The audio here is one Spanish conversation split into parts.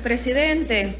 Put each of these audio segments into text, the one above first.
presidente.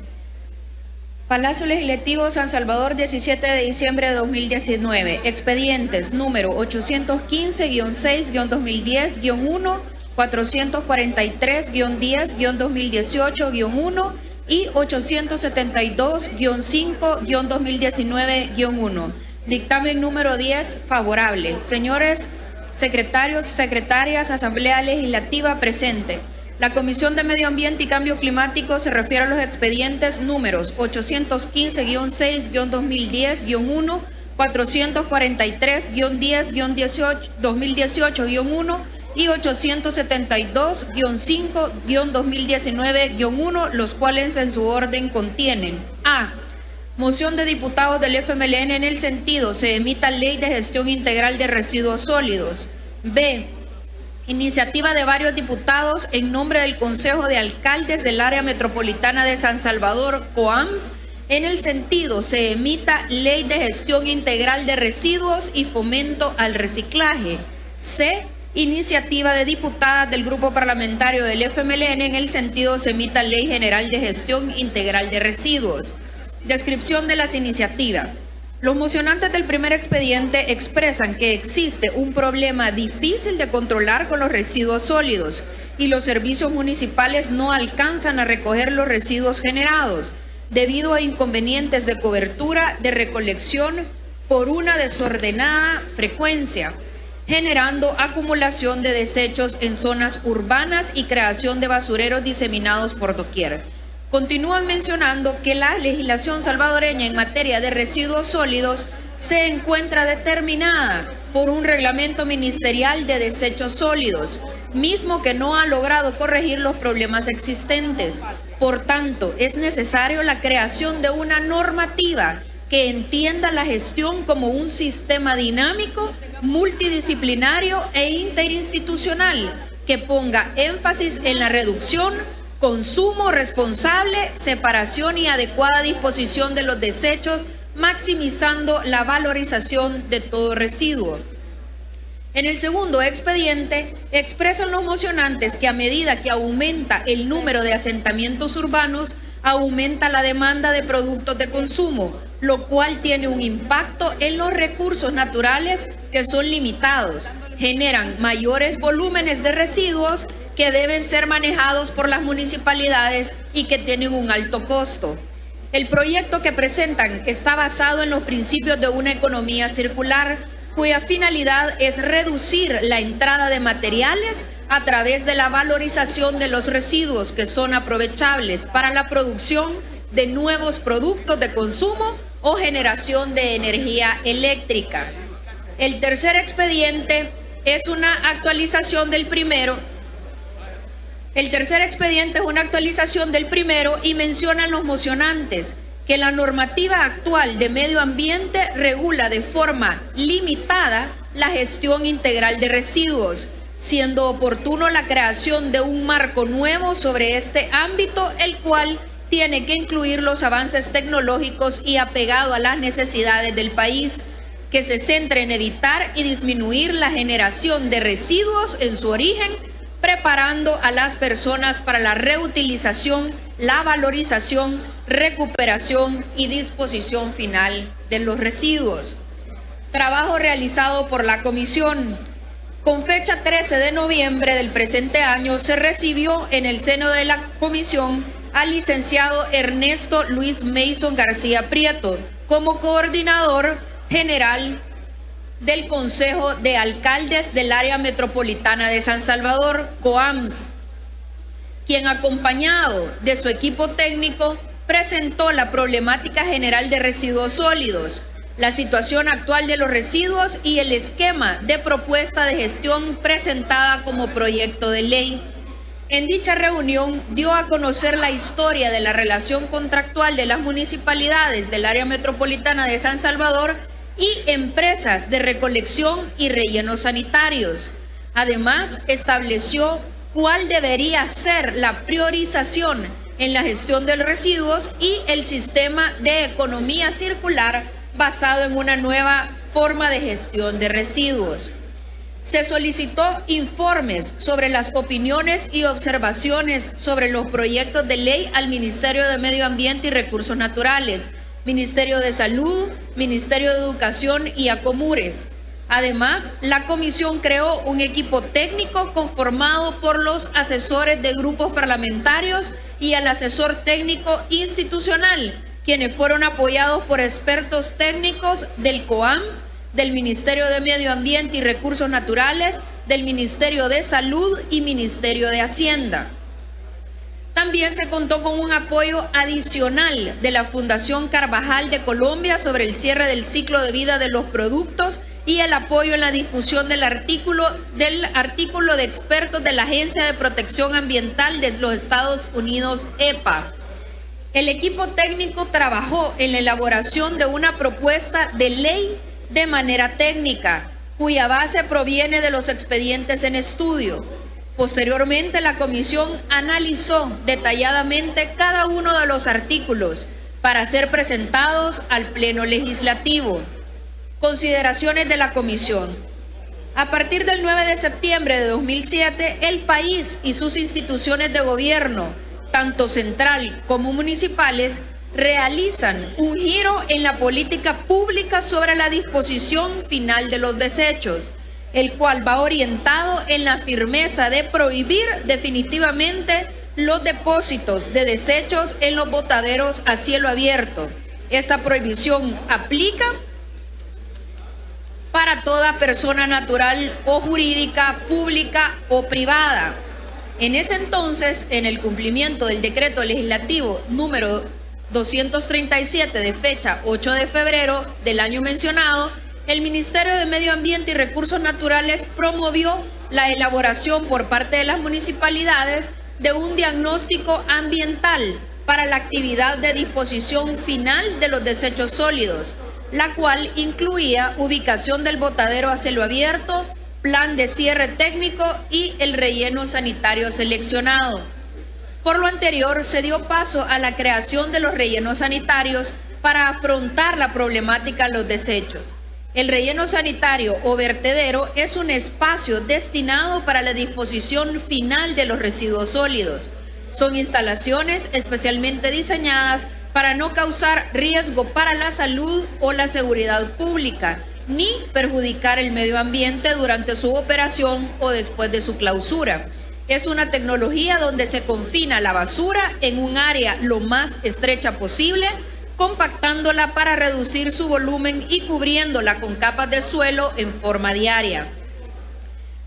Palacio Legislativo San Salvador, 17 de diciembre de 2019. Expedientes número 815-6-2010-1, 443-10-2018-1 y 872-5-2019-1. Dictamen número 10, favorable. Señores secretarios, secretarias, Asamblea Legislativa presente. La Comisión de Medio Ambiente y Cambio Climático se refiere a los expedientes números 815-6-2010-1, 443-10-2018-1 y 872-5-2019-1, los cuales en su orden contienen: A. Moción de diputados del FMLN en el sentido se emita ley de gestión integral de residuos sólidos. B. Iniciativa de varios diputados en nombre del Consejo de Alcaldes del Área Metropolitana de San Salvador, COAMS, en el sentido se emita ley de gestión integral de residuos y fomento al reciclaje. C. Iniciativa de diputadas del Grupo Parlamentario del FMLN en el sentido se emita ley general de gestión integral de residuos. Descripción de las iniciativas. Los mocionantes del primer expediente expresan que existe un problema difícil de controlar con los residuos sólidos y los servicios municipales no alcanzan a recoger los residuos generados debido a inconvenientes de cobertura de recolección por una desordenada frecuencia, generando acumulación de desechos en zonas urbanas y creación de basureros diseminados por doquier. Continúan mencionando que la legislación salvadoreña en materia de residuos sólidos se encuentra determinada por un reglamento ministerial de desechos sólidos, mismo que no ha logrado corregir los problemas existentes. Por tanto, es necesario la creación de una normativa que entienda la gestión como un sistema dinámico, multidisciplinario e interinstitucional, que ponga énfasis en la reducción, consumo responsable, separación y adecuada disposición de los desechos, maximizando la valorización de todo residuo. En el segundo expediente, expresan los mocionantes que a medida que aumenta el número de asentamientos urbanos, aumenta la demanda de productos de consumo, lo cual tiene un impacto en los recursos naturales que son limitados, generan mayores volúmenes de residuos que deben ser manejados por las municipalidades y que tienen un alto costo. El proyecto que presentan está basado en los principios de una economía circular, cuya finalidad es reducir la entrada de materiales a través de la valorización de los residuos que son aprovechables para la producción de nuevos productos de consumo o generación de energía eléctrica. El tercer expediente es una actualización del primero. El tercer expediente es una actualización del primero y mencionan los mocionantes que la normativa actual de medio ambiente regula de forma limitada la gestión integral de residuos, siendo oportuno la creación de un marco nuevo sobre este ámbito, el cual tiene que incluir los avances tecnológicos y apegado a las necesidades del país, que se centre en evitar y disminuir la generación de residuos en su origen, preparando a las personas para la reutilización, la valorización, recuperación y disposición final de los residuos. Trabajo realizado por la Comisión. Con fecha 13 de noviembre del presente año se recibió en el seno de la Comisión al licenciado Ernesto Luis Mason García Prieto como coordinador general del Consejo de Alcaldes del Área Metropolitana de San Salvador, COAMS, quien acompañado de su equipo técnico presentó la problemática general de residuos sólidos, la situación actual de los residuos y el esquema de propuesta de gestión presentada como proyecto de ley. En dicha reunión dio a conocer la historia de la relación contractual de las municipalidades del Área Metropolitana de San Salvador y empresas de recolección y rellenos sanitarios. Además, estableció cuál debería ser la priorización en la gestión de los residuos y el sistema de economía circular basado en una nueva forma de gestión de residuos. Se solicitó informes sobre las opiniones y observaciones sobre los proyectos de ley al Ministerio de Medio Ambiente y Recursos Naturales, Ministerio de Salud, Ministerio de Educación y Acomures. Además, la comisión creó un equipo técnico conformado por los asesores de grupos parlamentarios y el asesor técnico institucional, quienes fueron apoyados por expertos técnicos del COAMS, del Ministerio de Medio Ambiente y Recursos Naturales, del Ministerio de Salud y Ministerio de Hacienda. También se contó con un apoyo adicional de la Fundación Carvajal de Colombia sobre el cierre del ciclo de vida de los productos y el apoyo en la discusión del artículo de expertos de la Agencia de Protección Ambiental de los Estados Unidos, EPA. El equipo técnico trabajó en la elaboración de una propuesta de ley de manera técnica, cuya base proviene de los expedientes en estudio. Posteriormente, la comisión analizó detalladamente cada uno de los artículos para ser presentados al Pleno Legislativo. Consideraciones de la comisión. A partir del 9 de septiembre de 2007, el país y sus instituciones de gobierno, tanto central como municipales, realizan un giro en la política pública sobre la disposición final de los desechos, el cual va orientado en la firmeza de prohibir definitivamente los depósitos de desechos en los botaderos a cielo abierto. Esta prohibición aplica para toda persona natural o jurídica, pública o privada. En ese entonces, en el cumplimiento del decreto legislativo número 237 de fecha 8 de febrero del año mencionado, el Ministerio de Medio Ambiente y Recursos Naturales promovió la elaboración por parte de las municipalidades de un diagnóstico ambiental para la actividad de disposición final de los desechos sólidos, la cual incluía ubicación del botadero a cielo abierto, plan de cierre técnico y el relleno sanitario seleccionado. Por lo anterior, se dio paso a la creación de los rellenos sanitarios para afrontar la problemática de los desechos. El relleno sanitario o vertedero es un espacio destinado para la disposición final de los residuos sólidos. Son instalaciones especialmente diseñadas para no causar riesgo para la salud o la seguridad pública, ni perjudicar el medio ambiente durante su operación o después de su clausura. Es una tecnología donde se confina la basura en un área lo más estrecha posible, compactándola para reducir su volumen y cubriéndola con capas de suelo en forma diaria.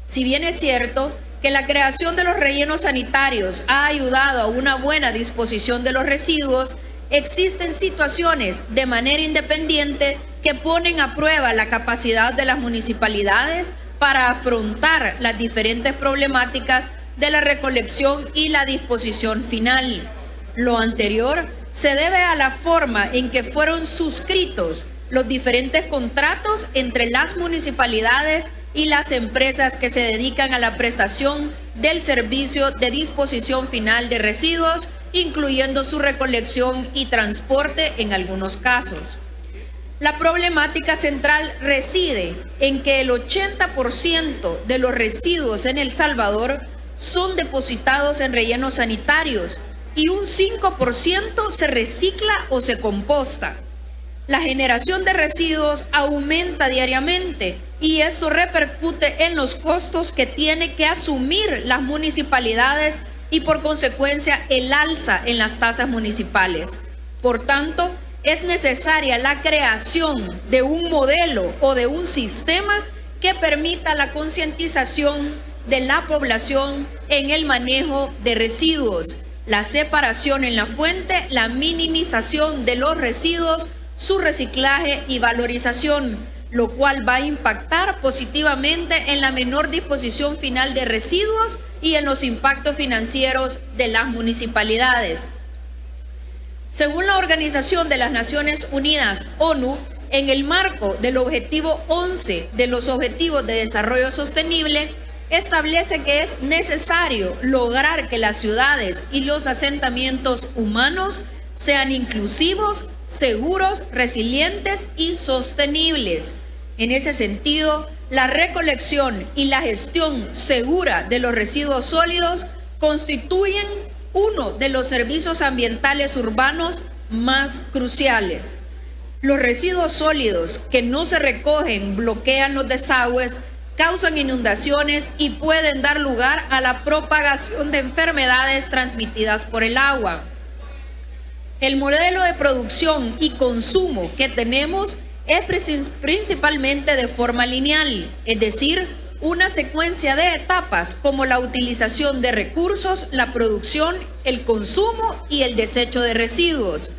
Si bien es cierto que la creación de los rellenos sanitarios ha ayudado a una buena disposición de los residuos, existen situaciones de manera independiente que ponen a prueba la capacidad de las municipalidades para afrontar las diferentes problemáticas de la recolección y la disposición final. Lo anterior se debe a la forma en que fueron suscritos los diferentes contratos entre las municipalidades y las empresas que se dedican a la prestación del servicio de disposición final de residuos, incluyendo su recolección y transporte en algunos casos. La problemática central reside en que el 80% de los residuos en El Salvador son depositados en rellenos sanitarios y un 5% se recicla o se composta. La generación de residuos aumenta diariamente y esto repercute en los costos que tienen que asumir las municipalidades y por consecuencia el alza en las tasas municipales. Por tanto, es necesaria la creación de un modelo o de un sistema que permita la concientización de la población en el manejo de residuos, la separación en la fuente, la minimización de los residuos, su reciclaje y valorización, lo cual va a impactar positivamente en la menor disposición final de residuos y en los impactos financieros de las municipalidades. Según la Organización de las Naciones Unidas, ONU, en el marco del Objetivo 11 de los Objetivos de Desarrollo Sostenible, establece que es necesario lograr que las ciudades y los asentamientos humanos sean inclusivos, seguros, resilientes y sostenibles. En ese sentido, la recolección y la gestión segura de los residuos sólidos constituyen uno de los servicios ambientales urbanos más cruciales. Los residuos sólidos que no se recogen bloquean los desagües, causan inundaciones y pueden dar lugar a la propagación de enfermedades transmitidas por el agua. El modelo de producción y consumo que tenemos es principalmente de forma lineal, es decir, una secuencia de etapas como la utilización de recursos, la producción, el consumo y el desecho de residuos.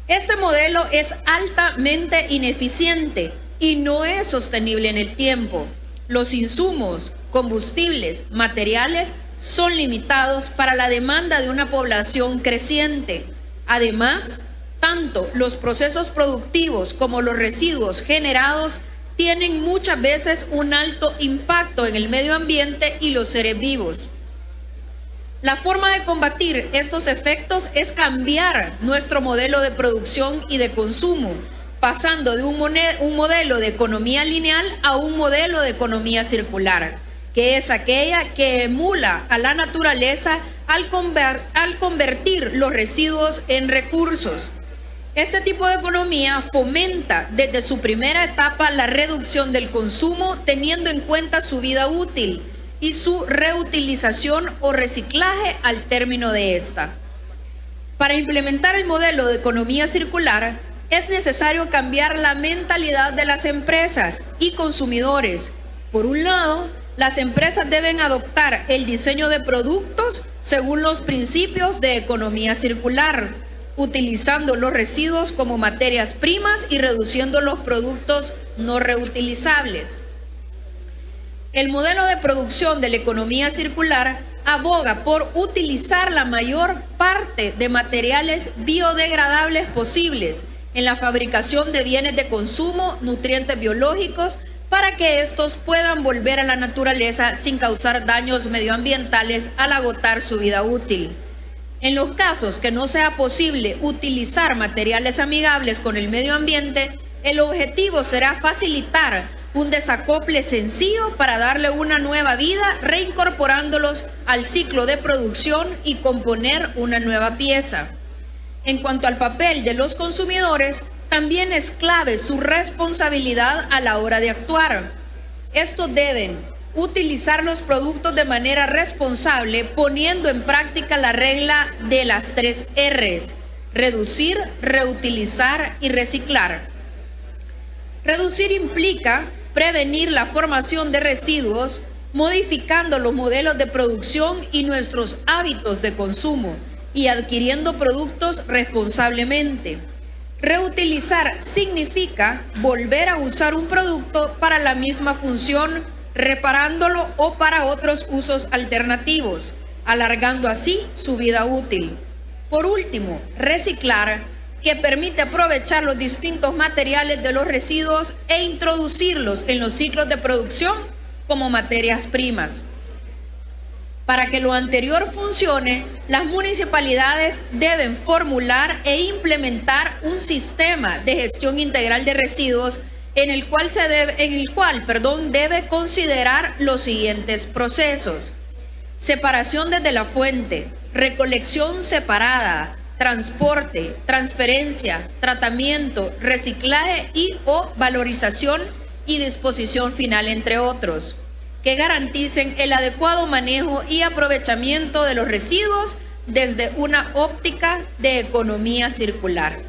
Este modelo es altamente ineficiente y no es sostenible en el tiempo. Los insumos, combustibles, materiales son limitados para la demanda de una población creciente. Además, tanto los procesos productivos como los residuos generados tienen muchas veces un alto impacto en el medio ambiente y los seres vivos. La forma de combatir estos efectos es cambiar nuestro modelo de producción y de consumo, pasando de un modelo de economía lineal a un modelo de economía circular, que es aquella que emula a la naturaleza al convertir los residuos en recursos. Este tipo de economía fomenta desde su primera etapa la reducción del consumo, teniendo en cuenta su vida útil y su reutilización o reciclaje al término de esta. Para implementar el modelo de economía circular, es necesario cambiar la mentalidad de las empresas y consumidores. Por un lado, las empresas deben adoptar el diseño de productos según los principios de economía circular, utilizando los residuos como materias primas y reduciendo los productos no reutilizables. El modelo de producción de la economía circular aboga por utilizar la mayor parte de materiales biodegradables posibles en la fabricación de bienes de consumo, nutrientes biológicos, para que estos puedan volver a la naturaleza sin causar daños medioambientales al agotar su vida útil. En los casos que no sea posible utilizar materiales amigables con el medio ambiente, el objetivo será facilitar un desacople sencillo para darle una nueva vida, reincorporándolos al ciclo de producción y componer una nueva pieza. En cuanto al papel de los consumidores, también es clave su responsabilidad a la hora de actuar. Estos deben utilizar los productos de manera responsable, poniendo en práctica la regla de las 3 R's: reducir, reutilizar y reciclar. Reducir implica prevenir la formación de residuos, modificando los modelos de producción y nuestros hábitos de consumo y adquiriendo productos responsablemente. Reutilizar significa volver a usar un producto para la misma función, reparándolo o para otros usos alternativos, alargando así su vida útil. Por último, reciclar, que permite aprovechar los distintos materiales de los residuos e introducirlos en los ciclos de producción como materias primas. Para que lo anterior funcione, las municipalidades deben formular e implementar un sistema de gestión integral de residuos en el cual debe considerar los siguientes procesos: separación desde la fuente, recolección separada, transporte, transferencia, tratamiento, reciclaje o valorización y disposición final, entre otros, que garanticen el adecuado manejo y aprovechamiento de los residuos desde una óptica de economía circular.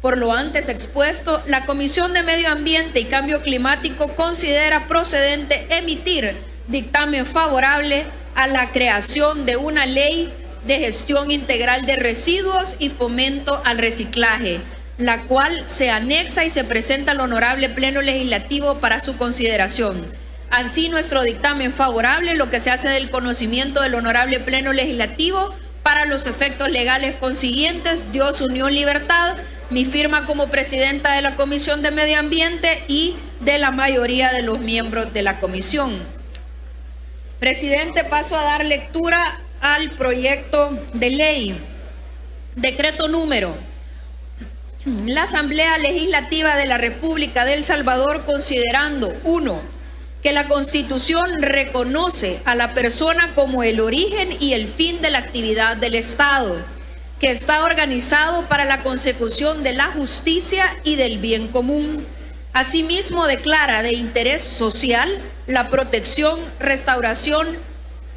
Por lo antes expuesto, la Comisión de Medio Ambiente y Cambio Climático considera procedente emitir dictamen favorable a la creación de una ley de gestión integral de residuos y fomento al reciclaje, la cual se anexa y se presenta al Honorable Pleno Legislativo para su consideración. Así, nuestro dictamen favorable, lo que se hace del conocimiento del Honorable Pleno Legislativo, para los efectos legales consiguientes, Dios, unión, libertad. Mi firma como presidenta de la Comisión de Medio Ambiente y de la mayoría de los miembros de la comisión. Presidente, paso a dar lectura al proyecto de ley. Decreto número: la Asamblea Legislativa de la República de El Salvador, considerando: 1. que la Constitución reconoce a la persona como el origen y el fin de la actividad del Estado, que está organizado para la consecución de la justicia y del bien común. Asimismo, declara de interés social la protección, restauración,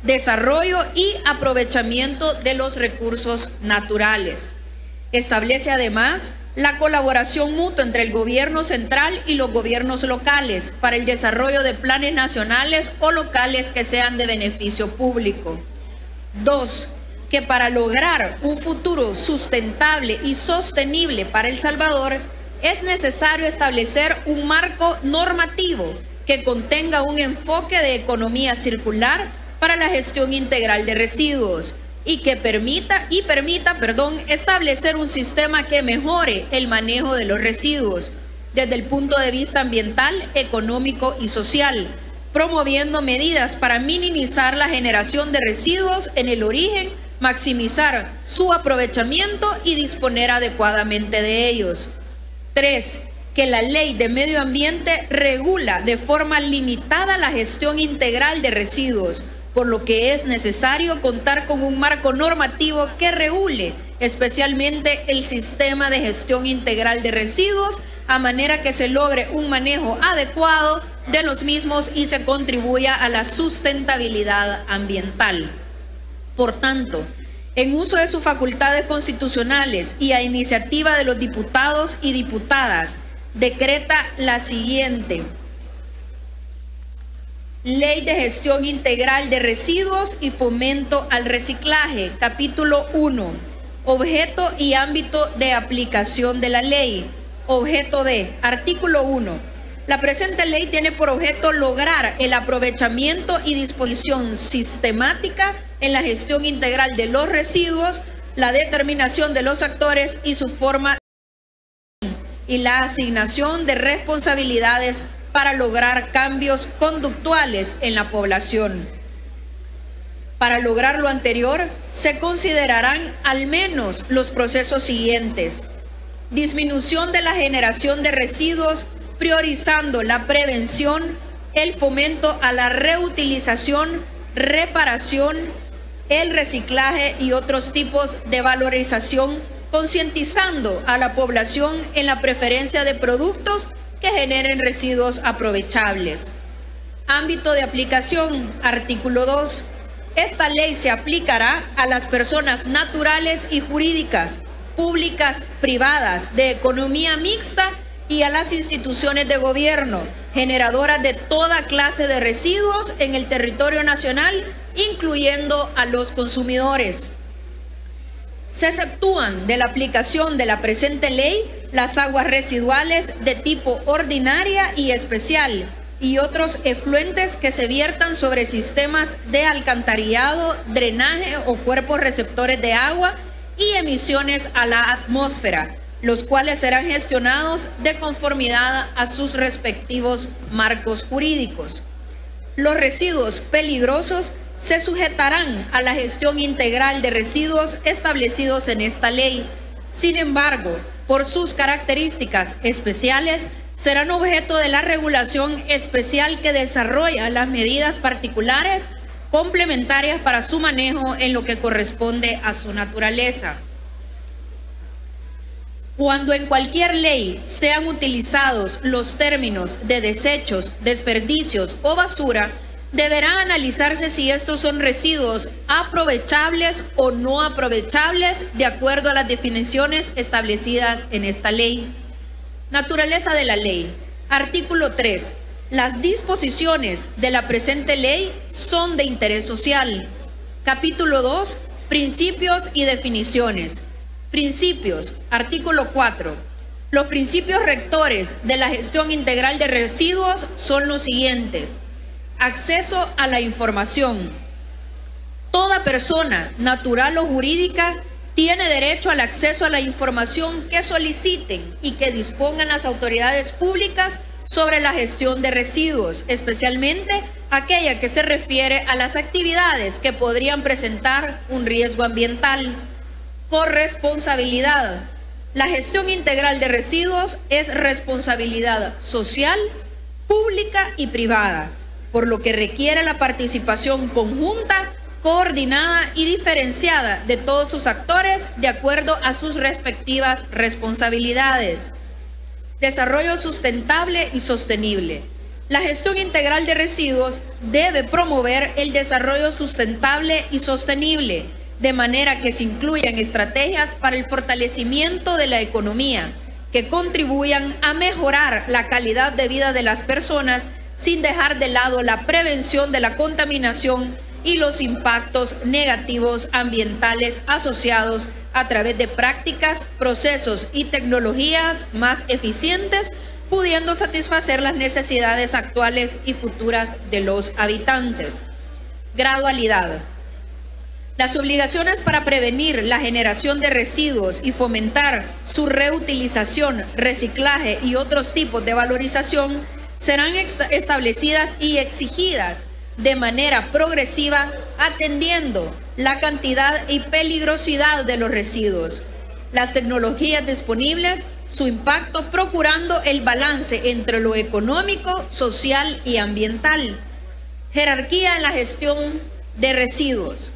desarrollo y aprovechamiento de los recursos naturales. Establece además la colaboración mutua entre el gobierno central y los gobiernos locales para el desarrollo de planes nacionales o locales que sean de beneficio público. 2. Que para lograr un futuro sustentable y sostenible para El Salvador, es necesario establecer un marco normativo que contenga un enfoque de economía circular para la gestión integral de residuos y que permita establecer un sistema que mejore el manejo de los residuos desde el punto de vista ambiental, económico y social, promoviendo medidas para minimizar la generación de residuos en el origen, maximizar su aprovechamiento y disponer adecuadamente de ellos. 3. Que la Ley de Medio Ambiente regula de forma limitada la gestión integral de residuos, por lo que es necesario contar con un marco normativo que regule especialmente el sistema de gestión integral de residuos, a manera que se logre un manejo adecuado de los mismos y se contribuya a la sustentabilidad ambiental. Por tanto, en uso de sus facultades constitucionales y a iniciativa de los diputados y diputadas, decreta la siguiente: Ley de Gestión Integral de Residuos y Fomento al Reciclaje, capítulo 1. Objeto y ámbito de aplicación de la ley. Objeto de, artículo 1. La presente ley tiene por objeto lograr el aprovechamiento y disposición sistemática en la gestión integral de los residuos, la determinación de los actores y su forma y la asignación de responsabilidades para lograr cambios conductuales en la población. Para lograr lo anterior, se considerarán al menos los procesos siguientes: disminución de la generación de residuos, priorizando la prevención, el fomento a la reutilización, reparación, el reciclaje y otros tipos de valorización, concientizando a la población en la preferencia de productos que generen residuos aprovechables. Ámbito de aplicación, artículo 2. Esta ley se aplicará a las personas naturales y jurídicas, públicas, privadas, de economía mixta y a las instituciones de gobierno, generadoras de toda clase de residuos en el territorio nacional, incluyendo a los consumidores. Se exceptúan de la aplicación de la presente ley las aguas residuales de tipo ordinaria y especial y otros efluentes que se viertan sobre sistemas de alcantarillado, drenaje o cuerpos receptores de agua y emisiones a la atmósfera, los cuales serán gestionados de conformidad a sus respectivos marcos jurídicos. Los residuos peligrosos se sujetarán a la gestión integral de residuos establecidos en esta ley. Sin embargo, por sus características especiales, serán objeto de la regulación especial que desarrolla las medidas particulares complementarias para su manejo en lo que corresponde a su naturaleza. Cuando en cualquier ley sean utilizados los términos de desechos, desperdicios o basura, deberá analizarse si estos son residuos aprovechables o no aprovechables de acuerdo a las definiciones establecidas en esta ley. Naturaleza de la ley. Artículo 3. Las disposiciones de la presente ley son de interés social. Capítulo 2. Principios y definiciones. Principios. Artículo 4. Los principios rectores de la gestión integral de residuos son los siguientes: acceso a la información. Toda persona, natural o jurídica, tiene derecho al acceso a la información que soliciten y que dispongan las autoridades públicas sobre la gestión de residuos, especialmente aquella que se refiere a las actividades que podrían presentar un riesgo ambiental. Corresponsabilidad. La gestión integral de residuos es responsabilidad social, pública y privada. por lo que requiere la participación conjunta, coordinada y diferenciada de todos sus actores de acuerdo a sus respectivas responsabilidades. Desarrollo sustentable y sostenible. La gestión integral de residuos debe promover el desarrollo sustentable y sostenible, de manera que se incluyan estrategias para el fortalecimiento de la economía, que contribuyan a mejorar la calidad de vida de las personas sin dejar de lado la prevención de la contaminación y los impactos negativos ambientales asociados a través de prácticas, procesos y tecnologías más eficientes, pudiendo satisfacer las necesidades actuales y futuras de los habitantes. Gradualidad. Las obligaciones para prevenir la generación de residuos y fomentar su reutilización, reciclaje y otros tipos de valorización serán establecidas y exigidas de manera progresiva, atendiendo la cantidad y peligrosidad de los residuos, las tecnologías disponibles, su impacto, procurando el balance entre lo económico, social y ambiental. Jerarquía en la gestión de residuos.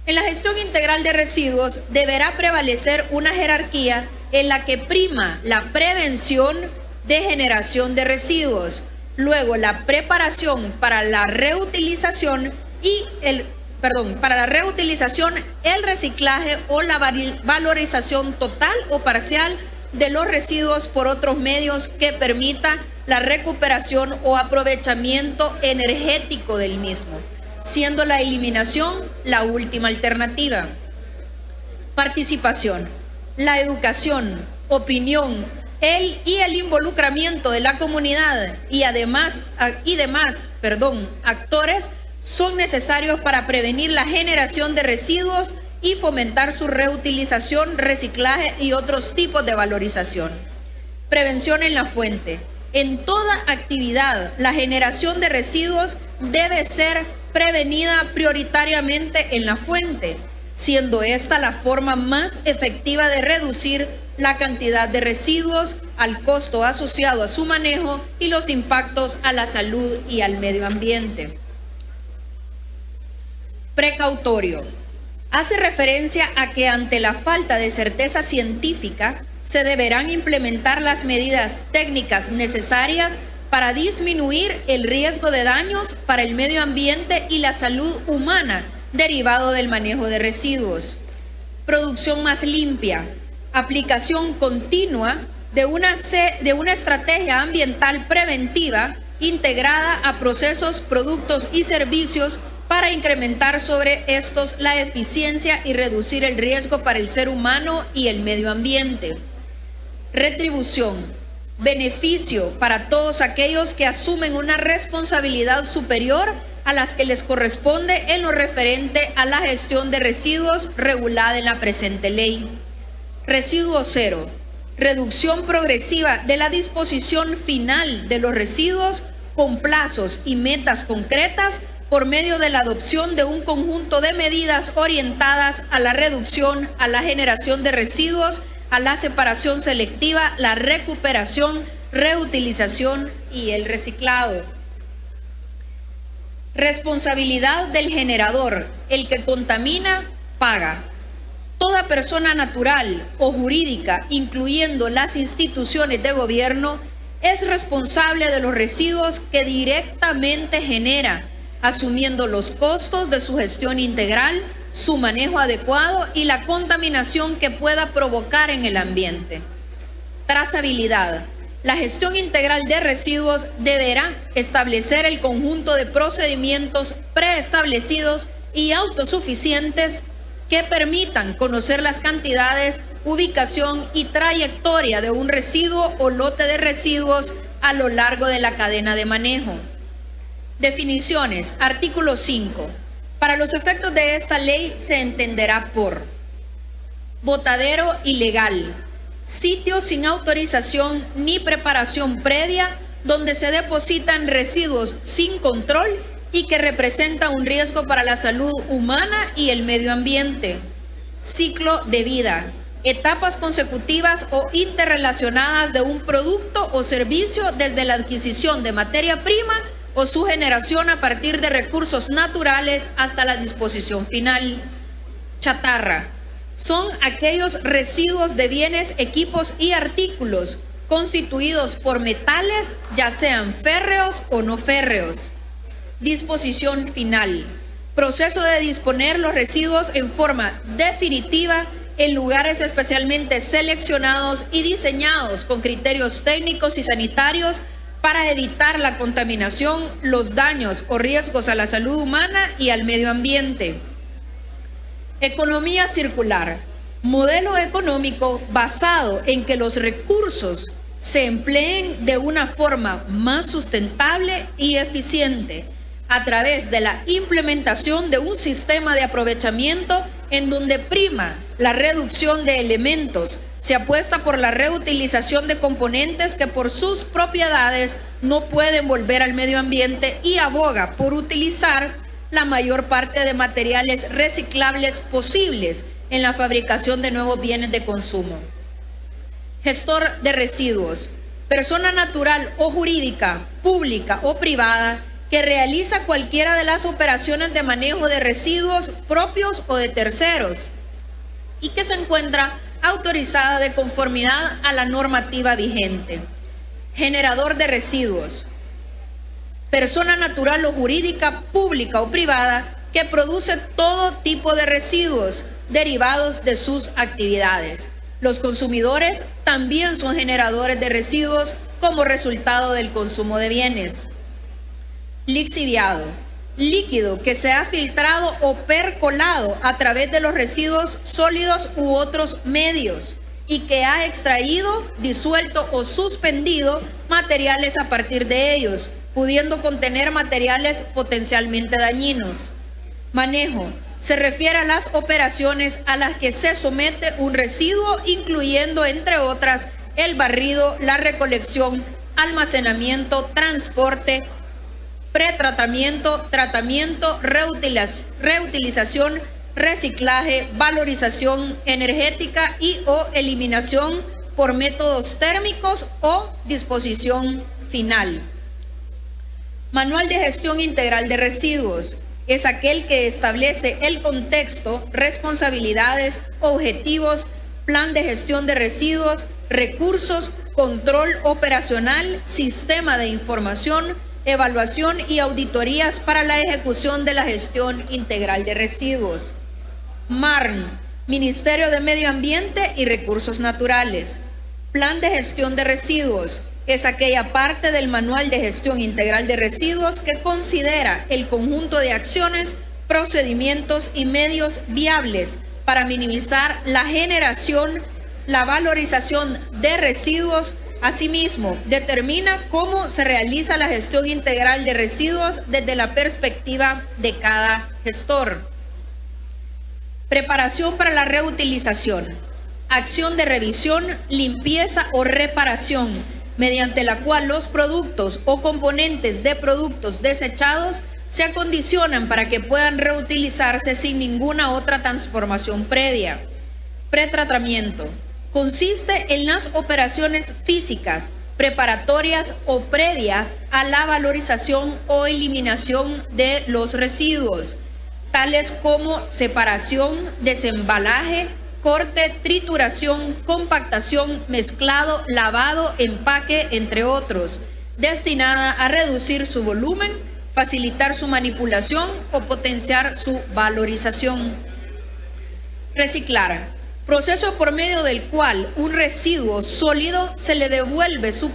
En la gestión integral de residuos deberá prevalecer una jerarquía en la que prima la prevención de generación de residuos, luego la preparación para la reutilización el reciclaje o la valorización total o parcial de los residuos por otros medios que permita la recuperación o aprovechamiento energético del mismo, siendo la eliminación la última alternativa. Participación. La educación, opinión, el involucramiento de la comunidad y demás actores son necesarios para prevenir la generación de residuos y fomentar su reutilización, reciclaje y otros tipos de valorización. Prevención en la fuente. En toda actividad, la generación de residuos debe ser prevenida prioritariamente en la fuente, siendo esta la forma más efectiva de reducir la cantidad de residuos, al costo asociado a su manejo y los impactos a la salud y al medio ambiente. Precautorio. Hace referencia a que ante la falta de certeza científica se deberán implementar las medidas técnicas necesarias para disminuir el riesgo de daños para el medio ambiente y la salud humana derivado del manejo de residuos. Producción más limpia. Aplicación continua de una estrategia ambiental preventiva integrada a procesos, productos y servicios para incrementar sobre estos la eficiencia y reducir el riesgo para el ser humano y el medio ambiente. Retribución. Beneficio para todos aquellos que asumen una responsabilidad superior a las que les corresponde en lo referente a la gestión de residuos regulada en la presente ley. Residuo cero. Reducción progresiva de la disposición final de los residuos con plazos y metas concretas por medio de la adopción de un conjunto de medidas orientadas a la reducción, a la generación de residuos, a la separación selectiva, la recuperación, reutilización y el reciclado. Responsabilidad del generador. El que contamina, paga. Toda persona natural o jurídica, incluyendo las instituciones de gobierno, es responsable de los residuos que directamente genera, asumiendo los costos de su gestión integral, su manejo adecuado y la contaminación que pueda provocar en el ambiente. Trazabilidad. La gestión integral de residuos deberá establecer el conjunto de procedimientos preestablecidos y autosuficientes que permitan conocer las cantidades, ubicación y trayectoria de un residuo o lote de residuos a lo largo de la cadena de manejo. Definiciones. Artículo 5. Para los efectos de esta ley se entenderá por botadero ilegal, sitio sin autorización ni preparación previa donde se depositan residuos sin control y que representa un riesgo para la salud humana y el medio ambiente. Ciclo de vida. Etapas consecutivas o interrelacionadas de un producto o servicio desde la adquisición de materia prima o su generación a partir de recursos naturales hasta la disposición final. Chatarra. Son aquellos residuos de bienes, equipos y artículos constituidos por metales, ya sean férreos o no férreos. Disposición final. Proceso de disponer los residuos en forma definitiva en lugares especialmente seleccionados y diseñados con criterios técnicos y sanitarios para evitar la contaminación, los daños o riesgos a la salud humana y al medio ambiente. Economía circular. Modelo económico basado en que los recursos se empleen de una forma más sustentable y eficiente a través de la implementación de un sistema de aprovechamiento en donde prima la reducción de elementos, se apuesta por la reutilización de componentes que por sus propiedades no pueden volver al medio ambiente y aboga por utilizar la mayor parte de materiales reciclables posibles en la fabricación de nuevos bienes de consumo. Gestor de residuos. Persona natural o jurídica, pública o privada, que realiza cualquiera de las operaciones de manejo de residuos propios o de terceros y que se encuentra autorizada de conformidad a la normativa vigente. Generador de residuos. Persona natural o jurídica, pública o privada, que produce todo tipo de residuos derivados de sus actividades. Los consumidores también son generadores de residuos como resultado del consumo de bienes. Lixiviado. Líquido que se ha filtrado o percolado a través de los residuos sólidos u otros medios y que ha extraído, disuelto o suspendido materiales a partir de ellos, pudiendo contener materiales potencialmente dañinos. Manejo. Se refiere a las operaciones a las que se somete un residuo, incluyendo, entre otras, el barrido, la recolección, almacenamiento, transporte, pretratamiento, tratamiento, reutilización, reciclaje, valorización energética y o eliminación por métodos térmicos o disposición final. Manual de gestión integral de residuos. Es aquel que establece el contexto, responsabilidades, objetivos, plan de gestión de residuos, recursos, control operacional, sistema de información, evaluación y auditorías para la ejecución de la gestión integral de residuos. MARN, Ministerio de Medio Ambiente y Recursos Naturales. Plan de gestión de residuos. Es aquella parte del Manual de Gestión Integral de Residuos que considera el conjunto de acciones, procedimientos y medios viables para minimizar la generación, la valorización de residuos. Asimismo, determina cómo se realiza la gestión integral de residuos desde la perspectiva de cada gestor. Preparación para la reutilización. Acción de revisión, limpieza o reparación, mediante la cual los productos o componentes de productos desechados se acondicionan para que puedan reutilizarse sin ninguna otra transformación previa. Pretratamiento. Consiste en las operaciones físicas, preparatorias o previas a la valorización o eliminación de los residuos, tales como separación, desembalaje, corte, trituración, compactación, mezclado, lavado, empaque, entre otros, destinada a reducir su volumen, facilitar su manipulación o potenciar su valorización. Reciclar. Proceso por medio del cual un residuo sólido se le devuelve su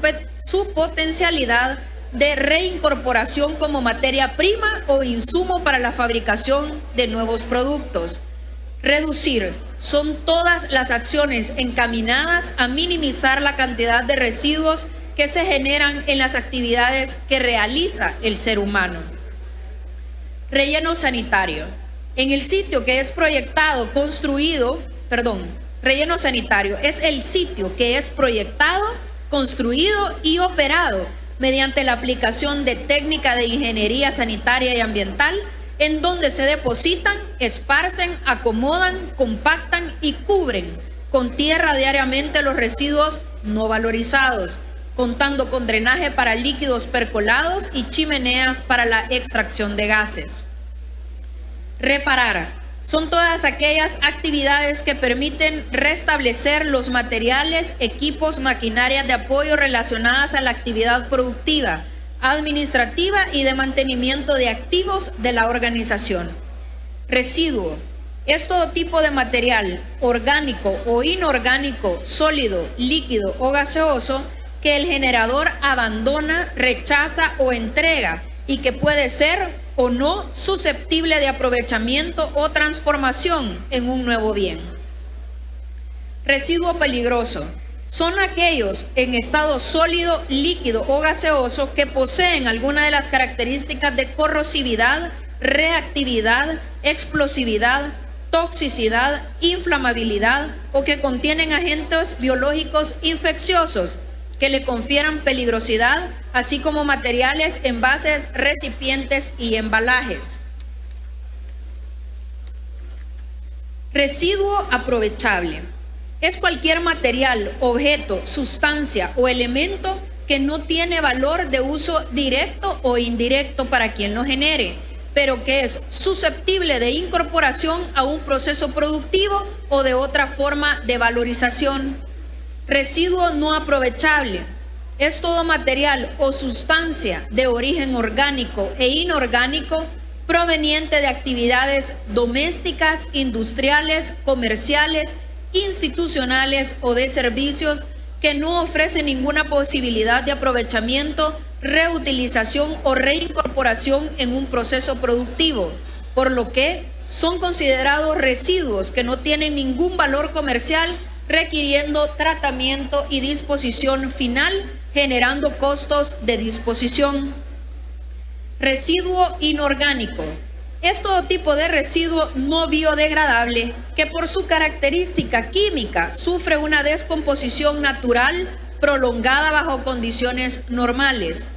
potencialidad de reincorporación como materia prima o insumo para la fabricación de nuevos productos. Reducir. Son todas las acciones encaminadas a minimizar la cantidad de residuos que se generan en las actividades que realiza el ser humano. Relleno sanitario. En el sitio que es proyectado, relleno sanitario es el sitio que es proyectado, construido y operado mediante la aplicación de técnica de ingeniería sanitaria y ambiental, en donde se depositan, esparcen, acomodan, compactan y cubren con tierra diariamente los residuos no valorizados, contando con drenaje para líquidos percolados y chimeneas para la extracción de gases. Reparar. Son todas aquellas actividades que permiten restablecer los materiales, equipos, maquinarias de apoyo relacionadas a la actividad productiva, administrativa y de mantenimiento de activos de la organización. Residuo. Es todo tipo de material orgánico o inorgánico, sólido, líquido o gaseoso que el generador abandona, rechaza o entrega y que puede ser o no susceptible de aprovechamiento o transformación en un nuevo bien. Residuo peligroso. Son aquellos en estado sólido, líquido o gaseoso que poseen alguna de las características de corrosividad, reactividad, explosividad, toxicidad, inflamabilidad o que contienen agentes biológicos infecciosos que le confieran peligrosidad, así como materiales, envases, recipientes y embalajes. Residuo aprovechable. Es cualquier material, objeto, sustancia o elemento que no tiene valor de uso directo o indirecto para quien lo genere, pero que es susceptible de incorporación a un proceso productivo o de otra forma de valorización. Residuo no aprovechable. Es todo material o sustancia de origen orgánico e inorgánico proveniente de actividades domésticas, industriales, comerciales, institucionales o de servicios que no ofrecen ninguna posibilidad de aprovechamiento, reutilización o reincorporación en un proceso productivo, por lo que son considerados residuos que no tienen ningún valor comercial, requiriendo tratamiento y disposición final, generando costos de disposición. Residuo inorgánico. Es todo tipo de residuo no biodegradable que por su característica química sufre una descomposición natural prolongada bajo condiciones normales.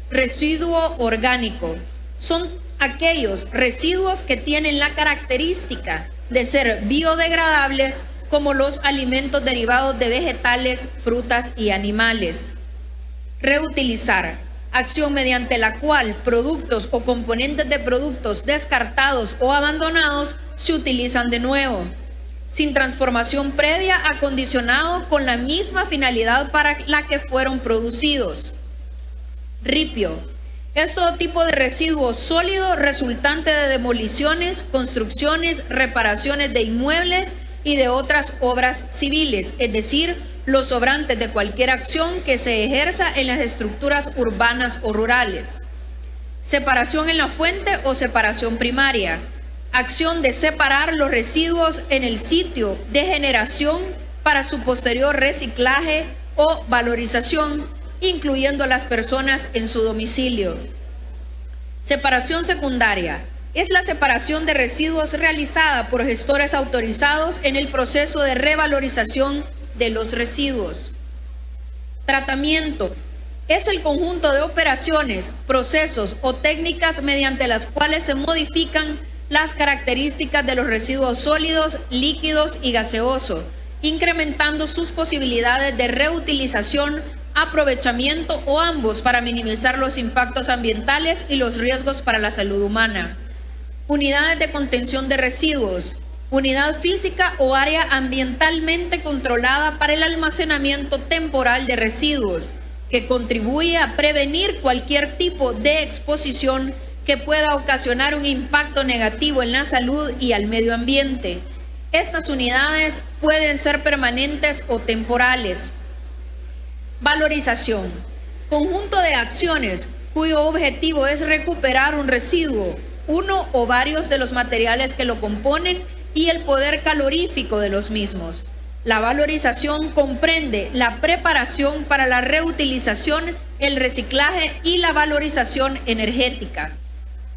Residuo orgánico. Son aquellos residuos que tienen la característica de ser biodegradables, como los alimentos derivados de vegetales, frutas y animales. Reutilizar. Acción mediante la cual productos o componentes de productos descartados o abandonados se utilizan de nuevo, sin transformación previa, acondicionado con la misma finalidad para la que fueron producidos. Ripio. Es todo tipo de residuo sólido resultante de demoliciones, construcciones, reparaciones de inmuebles y de otras obras civiles, es decir, los sobrantes de cualquier acción que se ejerza en las estructuras urbanas o rurales. Separación en la fuente o separación primaria. Acción de separar los residuos en el sitio de generación para su posterior reciclaje o valorización, incluyendo a las personas en su domicilio. Separación secundaria. Es la separación de residuos realizada por gestores autorizados en el proceso de revalorización de los residuos. Tratamiento. Es el conjunto de operaciones, procesos o técnicas mediante las cuales se modifican las características de los residuos sólidos, líquidos y gaseosos, incrementando sus posibilidades de reutilización, aprovechamiento o ambos para minimizar los impactos ambientales y los riesgos para la salud humana. Unidades de contención de residuos. Unidad física o área ambientalmente controlada para el almacenamiento temporal de residuos, que contribuye a prevenir cualquier tipo de exposición que pueda ocasionar un impacto negativo en la salud y al medio ambiente. Estas unidades pueden ser permanentes o temporales. Valorización. Conjunto de acciones cuyo objetivo es recuperar un residuo, uno o varios de los materiales que lo componen y el poder calorífico de los mismos. La valorización comprende la preparación para la reutilización, el reciclaje y la valorización energética.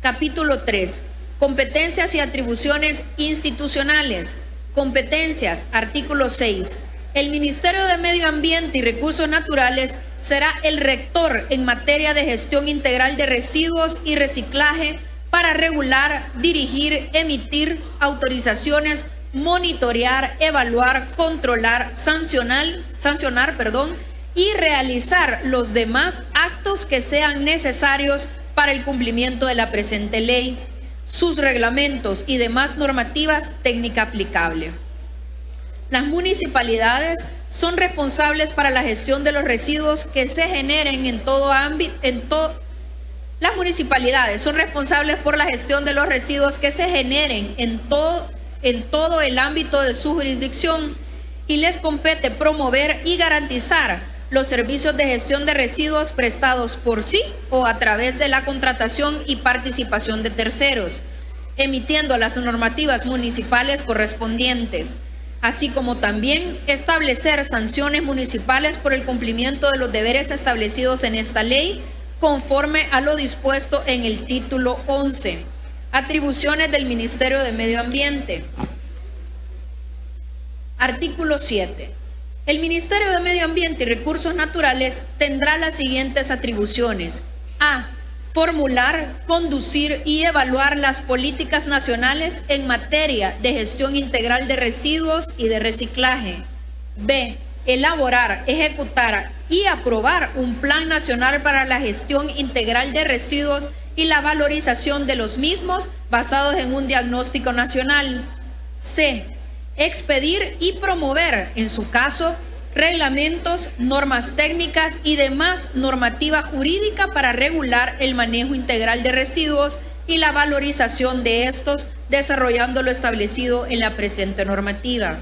Capítulo 3. Competencias y atribuciones institucionales. Competencias. Artículo 6. El Ministerio de Medio Ambiente y Recursos Naturales será el rector en materia de gestión integral de residuos y reciclaje para regular, dirigir, emitir autorizaciones, monitorear, evaluar, controlar, sancionar, y realizar los demás actos que sean necesarios para el cumplimiento de la presente ley, sus reglamentos y demás normativas técnica aplicable. Las municipalidades son responsables para la gestión de los residuos que se generen en todo ámbito, las municipalidades son responsables por la gestión de los residuos que se generen en todo el ámbito de su jurisdicción y les compete promover y garantizar los servicios de gestión de residuos prestados por sí o a través de la contratación y participación de terceros, emitiendo las normativas municipales correspondientes, así como también establecer sanciones municipales por el cumplimiento de los deberes establecidos en esta ley conforme a lo dispuesto en el título 11. Atribuciones del Ministerio de Medio Ambiente. Artículo 7. El Ministerio de Medio Ambiente y Recursos Naturales tendrá las siguientes atribuciones. A. Formular, conducir y evaluar las políticas nacionales en materia de gestión integral de residuos y de reciclaje. B. Elaborar, ejecutar y aprobar un plan nacional para la gestión integral de residuos y la valorización de los mismos basados en un diagnóstico nacional. C. Expedir y promover, en su caso, reglamentos, normas técnicas y demás normativa jurídica para regular el manejo integral de residuos y la valorización de estos, desarrollando lo establecido en la presente normativa.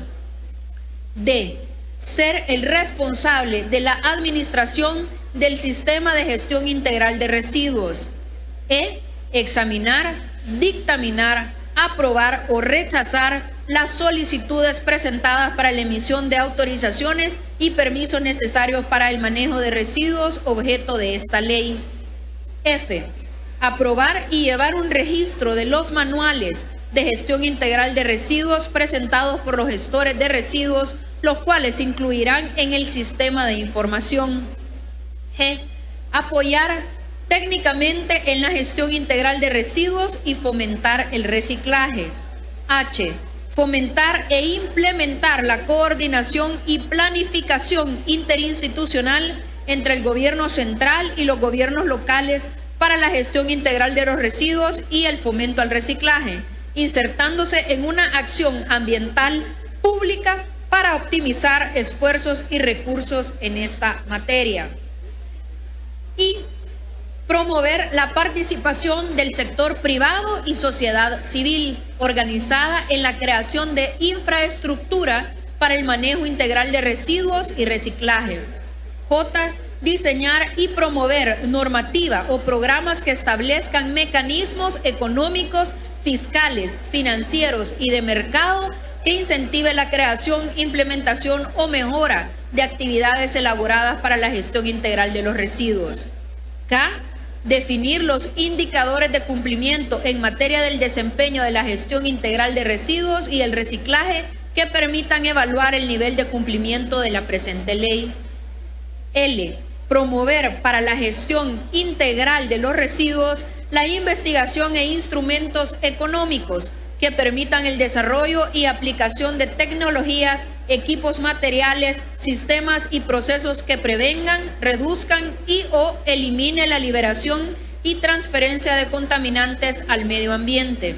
D. Ser el responsable de la administración del sistema de gestión integral de residuos. E. Examinar, dictaminar, aprobar o rechazar las solicitudes presentadas para la emisión de autorizaciones y permisos necesarios para el manejo de residuos objeto de esta ley. F. Aprobar y llevar un registro de los manuales de gestión integral de residuos presentados por los gestores de residuos, los cuales se incluirán en el sistema de información. G. Apoyar técnicamente en la gestión integral de residuos y fomentar el reciclaje. H. Fomentar e implementar la coordinación y planificación interinstitucional entre el gobierno central y los gobiernos locales para la gestión integral de los residuos y el fomento al reciclaje, insertándose en una acción ambiental pública para optimizar esfuerzos y recursos en esta materia. Y promover la participación del sector privado y sociedad civil organizada en la creación de infraestructura para el manejo integral de residuos y reciclaje. J. Diseñar y promover normativa o programas que establezcan mecanismos económicos, fiscales, financieros y de mercado que incentive la creación, implementación o mejora de actividades elaboradas para la gestión integral de los residuos. K. Definir los indicadores de cumplimiento en materia del desempeño de la gestión integral de residuos y el reciclaje que permitan evaluar el nivel de cumplimiento de la presente ley. L. Promover para la gestión integral de los residuos la investigación e instrumentos económicos que permitan el desarrollo y aplicación de tecnologías, equipos materiales, sistemas y procesos que prevengan, reduzcan y o eliminen la liberación y transferencia de contaminantes al medio ambiente,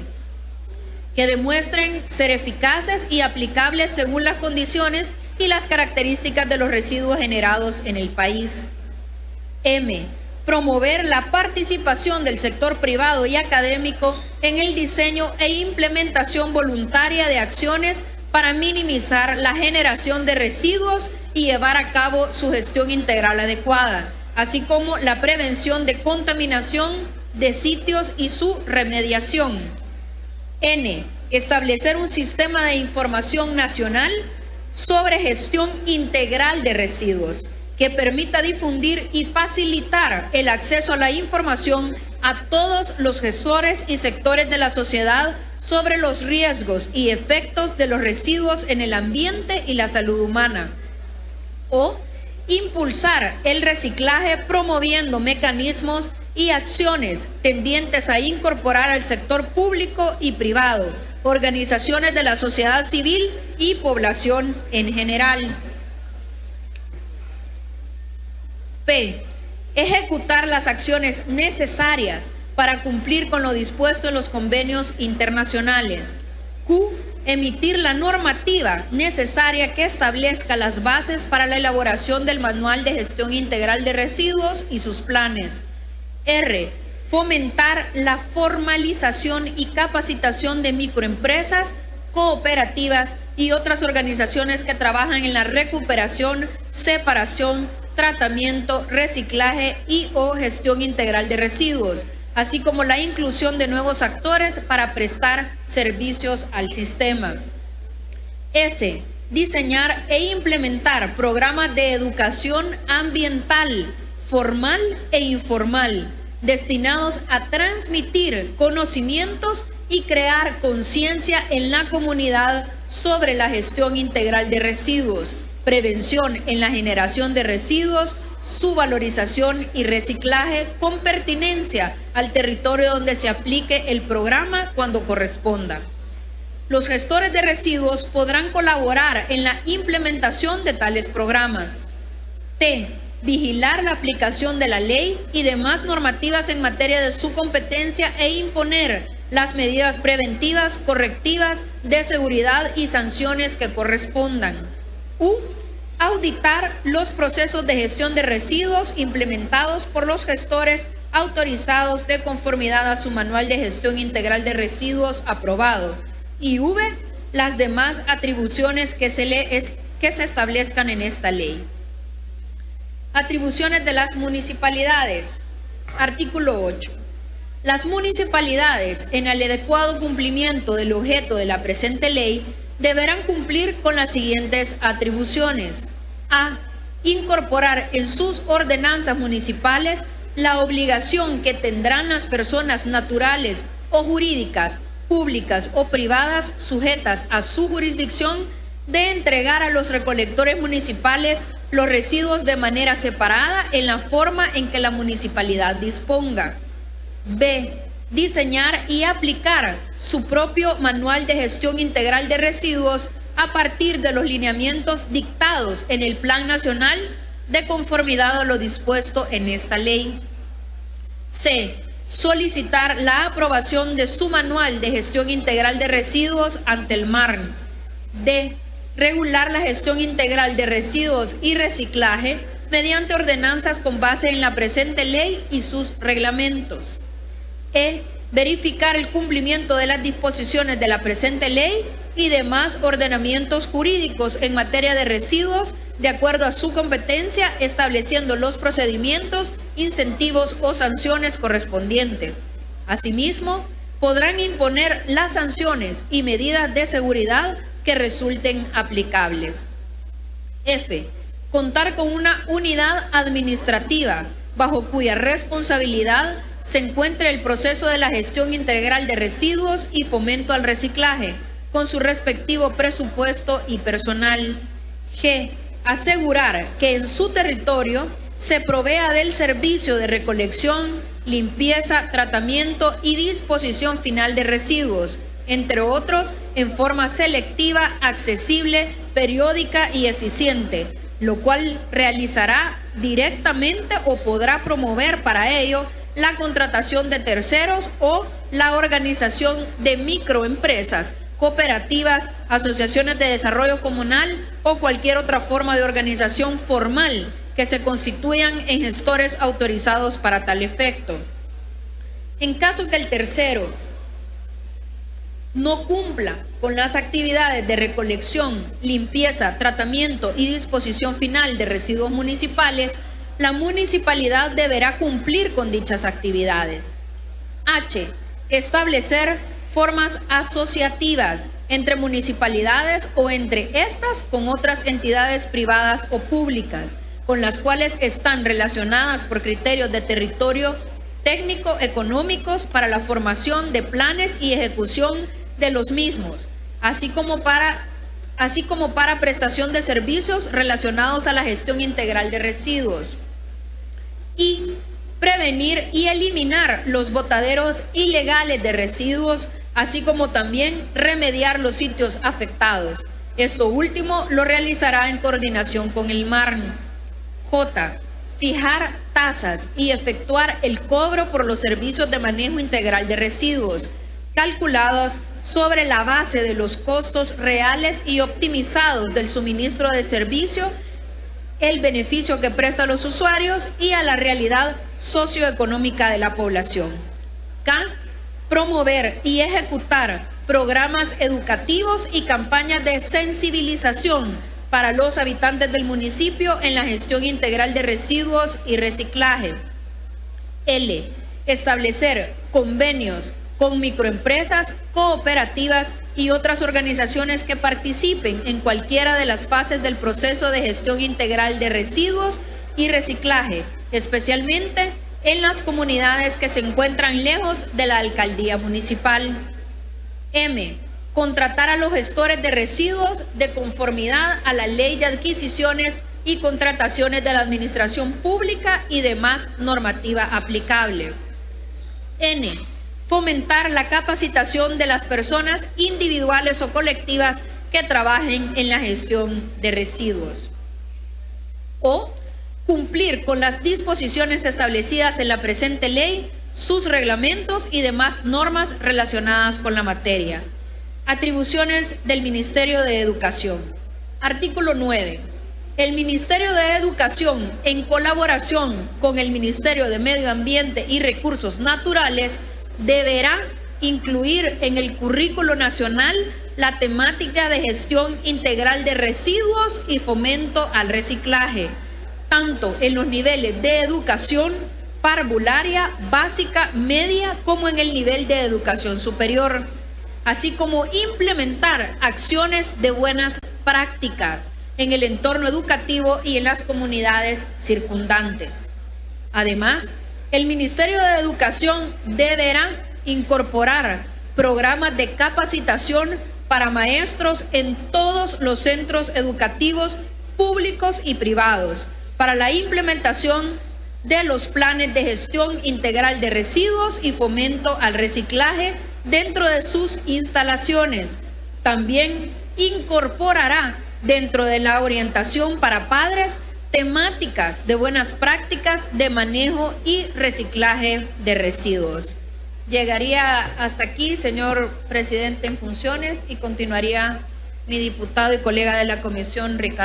que demuestren ser eficaces y aplicables según las condiciones y las características de los residuos generados en el país. M. Promover la participación del sector privado y académico en el diseño e implementación voluntaria de acciones para minimizar la generación de residuos y llevar a cabo su gestión integral adecuada, así como la prevención de contaminación de sitios y su remediación. N. Establecer un sistema de información nacional sobre gestión integral de residuos que permita difundir y facilitar el acceso a la información a todos los gestores y sectores de la sociedad sobre los riesgos y efectos de los residuos en el ambiente y la salud humana. O impulsar el reciclaje promoviendo mecanismos y acciones tendientes a incorporar al sector público y privado, organizaciones de la sociedad civil y población en general. P. Ejecutar las acciones necesarias para cumplir con lo dispuesto en los convenios internacionales. Q. Emitir la normativa necesaria que establezca las bases para la elaboración del Manual de Gestión Integral de Residuos y sus planes. R. Fomentar la formalización y capacitación de microempresas, cooperativas y otras organizaciones que trabajan en la recuperación, separación, tratamiento, reciclaje y o gestión integral de residuos, así como la inclusión de nuevos actores para prestar servicios al sistema. S. Diseñar e implementar programas de educación ambiental, formal e informal, destinados a transmitir conocimientos y crear conciencia en la comunidad sobre la gestión integral de residuos, prevención en la generación de residuos, su valorización y reciclaje con pertinencia al territorio donde se aplique el programa cuando corresponda. Los gestores de residuos podrán colaborar en la implementación de tales programas. T. Vigilar la aplicación de la ley y demás normativas en materia de su competencia e imponer las medidas preventivas, correctivas, de seguridad y sanciones que correspondan. U. Auditar los procesos de gestión de residuos implementados por los gestores autorizados de conformidad a su Manual de Gestión Integral de Residuos aprobado. Y V. Las demás atribuciones que se establezcan en esta ley. Atribuciones de las municipalidades. Artículo 8. Las municipalidades, en el adecuado cumplimiento del objeto de la presente ley, deberán cumplir con las siguientes atribuciones. A. Incorporar en sus ordenanzas municipales la obligación que tendrán las personas naturales o jurídicas, públicas o privadas sujetas a su jurisdicción de entregar a los recolectores municipales los residuos de manera separada en la forma en que la municipalidad disponga. B. Diseñar y aplicar su propio Manual de Gestión Integral de Residuos a partir de los lineamientos dictados en el Plan Nacional de conformidad a lo dispuesto en esta ley. C. Solicitar la aprobación de su Manual de Gestión Integral de Residuos ante el MARN. D. Regular la gestión integral de residuos y reciclaje mediante ordenanzas con base en la presente ley y sus reglamentos. E. Verificar el cumplimiento de las disposiciones de la presente ley y demás ordenamientos jurídicos en materia de residuos de acuerdo a su competencia, estableciendo los procedimientos, incentivos o sanciones correspondientes. Asimismo, podrán imponer las sanciones y medidas de seguridad que resulten aplicables. F. Contar con una unidad administrativa bajo cuya responsabilidad se encuentre el proceso de la gestión integral de residuos y fomento al reciclaje, con su respectivo presupuesto y personal. G. Asegurar que en su territorio se provea del servicio de recolección, limpieza, tratamiento y disposición final de residuos, entre otros, en forma selectiva, accesible, periódica y eficiente, lo cual realizará directamente o podrá promover para ello la contratación de terceros o la organización de microempresas, cooperativas, asociaciones de desarrollo comunal o cualquier otra forma de organización formal que se constituyan en gestores autorizados para tal efecto. En caso que el tercero no cumpla con las actividades de recolección, limpieza, tratamiento y disposición final de residuos municipales, la municipalidad deberá cumplir con dichas actividades. H. Establecer formas asociativas entre municipalidades o entre estas con otras entidades privadas o públicas, con las cuales están relacionadas por criterios de territorio técnico-económicos para la formación de planes y ejecución de los mismos, así como para prestación de servicios relacionados a la gestión integral de residuos. Y prevenir y eliminar los botaderos ilegales de residuos, así como también remediar los sitios afectados. Esto último lo realizará en coordinación con el MARN. J. fijar tasas y efectuar el cobro por los servicios de manejo integral de residuos, calculados sobre la base de los costos reales y optimizados del suministro de servicio, el beneficio que presta a los usuarios y a la realidad socioeconómica de la población. K. Promover y ejecutar programas educativos y campañas de sensibilización para los habitantes del municipio en la gestión integral de residuos y reciclaje. L. Establecer convenios con microempresas, cooperativas y otras organizaciones que participen en cualquiera de las fases del proceso de gestión integral de residuos y reciclaje, especialmente en las comunidades que se encuentran lejos de la alcaldía municipal. M. Contratar a los gestores de residuos de conformidad a la Ley de Adquisiciones y Contrataciones de la Administración Pública y demás normativa aplicable. N. Fomentar la capacitación de las personas individuales o colectivas que trabajen en la gestión de residuos. O. Cumplir con las disposiciones establecidas en la presente ley, sus reglamentos y demás normas relacionadas con la materia. Atribuciones del Ministerio de Educación. Artículo 9. El Ministerio de Educación, en colaboración con el Ministerio de Medio Ambiente y Recursos Naturales, deberá incluir en el currículo nacional la temática de gestión integral de residuos y fomento al reciclaje, tanto en los niveles de educación parvularia, básica, media, como en el nivel de educación superior, así como implementar acciones de buenas prácticas en el entorno educativo y en las comunidades circundantes. Además, el Ministerio de Educación deberá incorporar programas de capacitación para maestros en todos los centros educativos públicos y privados, para la implementación de los planes de gestión integral de residuos y fomento al reciclaje dentro de sus instalaciones. También incorporará dentro de la orientación para padres temáticas de buenas prácticas de manejo y reciclaje de residuos. Llegaría hasta aquí, señor presidente en funciones, y continuaría mi diputado y colega de la comisión, Ricardo.